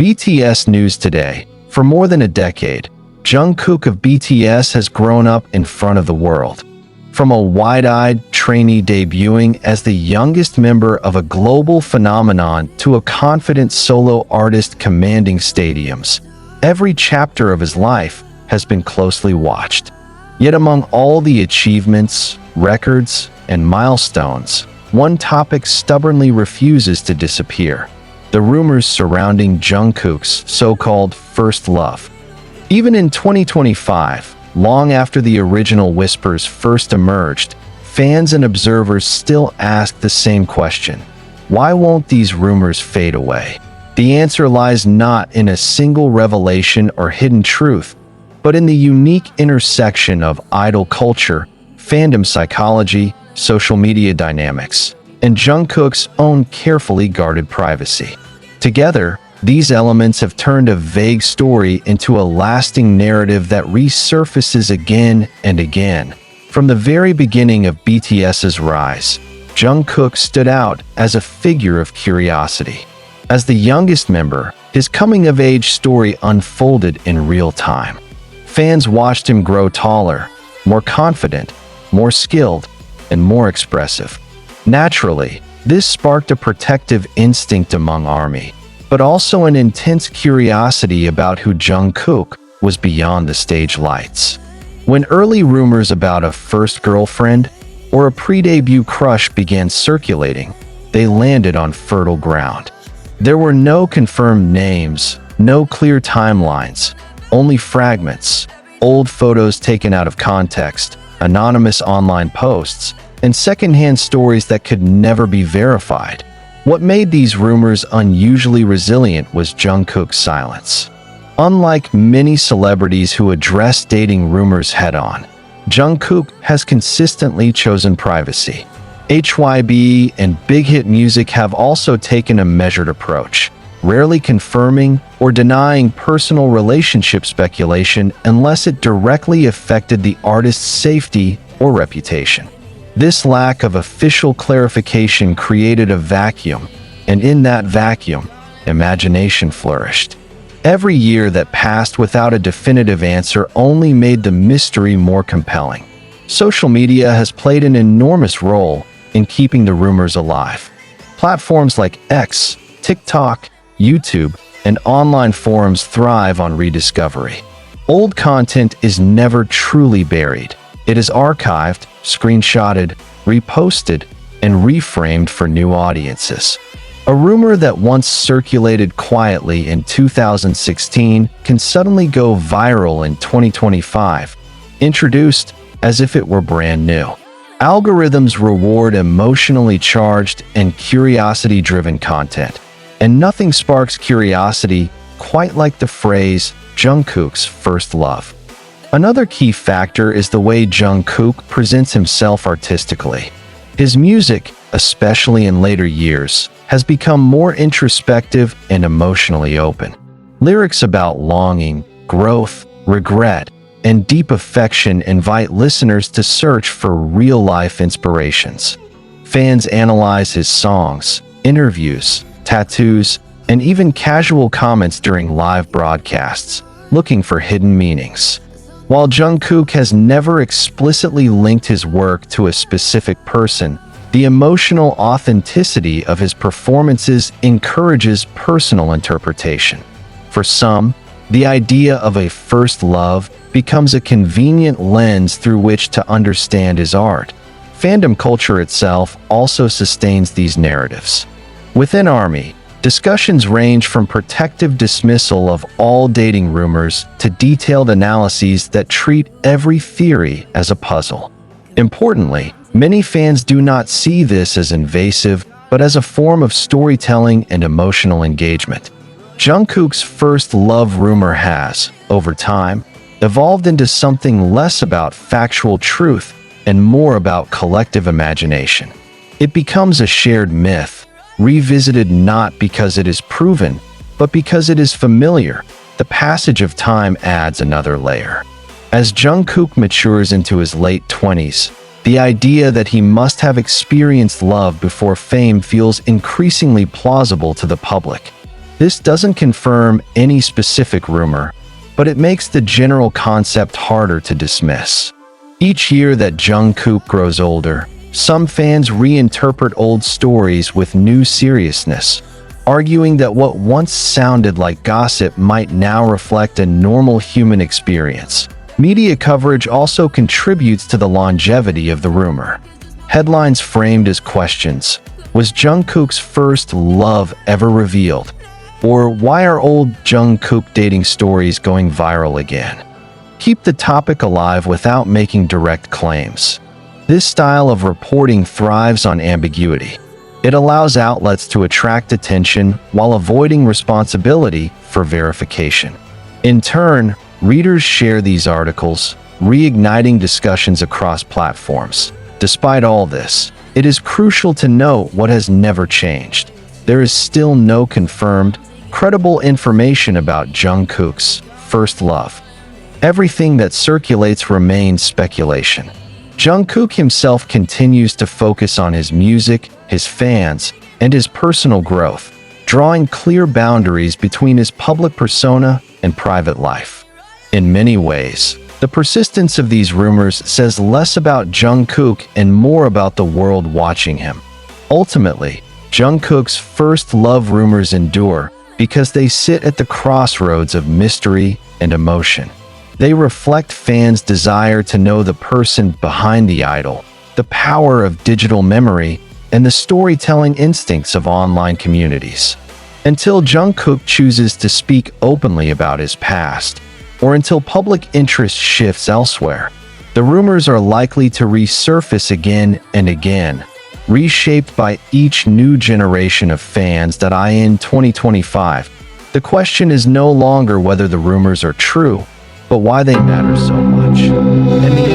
BTS news today. For more than a decade, Jungkook of BTS has grown up in front of the world. From a wide-eyed trainee debuting as the youngest member of a global phenomenon to a confident solo artist commanding stadiums, every chapter of his life has been closely watched. Yet among all the achievements, records, and milestones, one topic stubbornly refuses to disappear: the rumors surrounding Jungkook's so-called first love. Even in 2025, long after the original whispers first emerged, fans and observers still ask the same question: why won't these rumors fade away? The answer lies not in a single revelation or hidden truth, but in the unique intersection of idol culture, fandom psychology, social media dynamics, and Jungkook's own carefully guarded privacy. Together, these elements have turned a vague story into a lasting narrative that resurfaces again and again. From the very beginning of BTS's rise, Jungkook stood out as a figure of curiosity. As the youngest member, his coming-of-age story unfolded in real time. Fans watched him grow taller, more confident, more skilled, and more expressive. Naturally, this sparked a protective instinct among ARMY, but also an intense curiosity about who Jungkook was beyond the stage lights. When early rumors about a first girlfriend or a pre-debut crush began circulating, they landed on fertile ground. There were no confirmed names, no clear timelines, only fragments, old photos taken out of context, anonymous online posts, and secondhand stories that could never be verified. What made these rumors unusually resilient was Jungkook's silence. Unlike many celebrities who address dating rumors head-on, Jungkook has consistently chosen privacy. HYB and Big Hit Music have also taken a measured approach, rarely confirming or denying personal relationship speculation unless it directly affected the artist's safety or reputation. This lack of official clarification created a vacuum, and in that vacuum, imagination flourished. Every year that passed without a definitive answer only made the mystery more compelling. Social media has played an enormous role in keeping the rumors alive. Platforms like X, TikTok, YouTube, and online forums thrive on rediscovery. Old content is never truly buried. It is archived, screenshotted, reposted, and reframed for new audiences. A rumor that once circulated quietly in 2016 can suddenly go viral in 2025, introduced as if it were brand new. Algorithms reward emotionally charged and curiosity-driven content, and nothing sparks curiosity quite like the phrase Jungkook's first love. Another key factor is the way Jungkook presents himself artistically. His music, especially in later years, has become more introspective and emotionally open. Lyrics about longing, growth, regret, and deep affection invite listeners to search for real-life inspirations. Fans analyze his songs, interviews, tattoos, and even casual comments during live broadcasts, looking for hidden meanings. While Jungkook has never explicitly linked his work to a specific person, the emotional authenticity of his performances encourages personal interpretation. For some, the idea of a first love becomes a convenient lens through which to understand his art. Fandom culture itself also sustains these narratives. Within ARMY, discussions range from protective dismissal of all dating rumors to detailed analyses that treat every theory as a puzzle. Importantly, many fans do not see this as invasive, but as a form of storytelling and emotional engagement. Jungkook's first love rumor has, over time, evolved into something less about factual truth and more about collective imagination. It becomes a shared myth, revisited not because it is proven, but because it is familiar. The passage of time adds another layer. As Jungkook matures into his late 20s, the idea that he must have experienced love before fame feels increasingly plausible to the public. This doesn't confirm any specific rumor, but it makes the general concept harder to dismiss. Each year that Jungkook grows older, some fans reinterpret old stories with new seriousness, arguing that what once sounded like gossip might now reflect a normal human experience. Media coverage also contributes to the longevity of the rumor. Headlines framed as questions: was Jungkook's first love ever revealed? Or why are old Jungkook dating stories going viral again? Keep the topic alive without making direct claims. This style of reporting thrives on ambiguity. It allows outlets to attract attention while avoiding responsibility for verification. In turn, readers share these articles, reigniting discussions across platforms. Despite all this, it is crucial to note what has never changed. There is still no confirmed, credible information about Jungkook's first love. Everything that circulates remains speculation. Jungkook himself continues to focus on his music, his fans, and his personal growth, drawing clear boundaries between his public persona and private life. In many ways, the persistence of these rumors says less about Jungkook and more about the world watching him. Ultimately, Jungkook's first love rumors endure because they sit at the crossroads of mystery and emotion. They reflect fans' desire to know the person behind the idol, the power of digital memory, and the storytelling instincts of online communities. Until Jungkook chooses to speak openly about his past, or until public interest shifts elsewhere, the rumors are likely to resurface again and again, reshaped by each new generation of fans that in 2025. The question is no longer whether the rumors are true, but why they matter so much. And the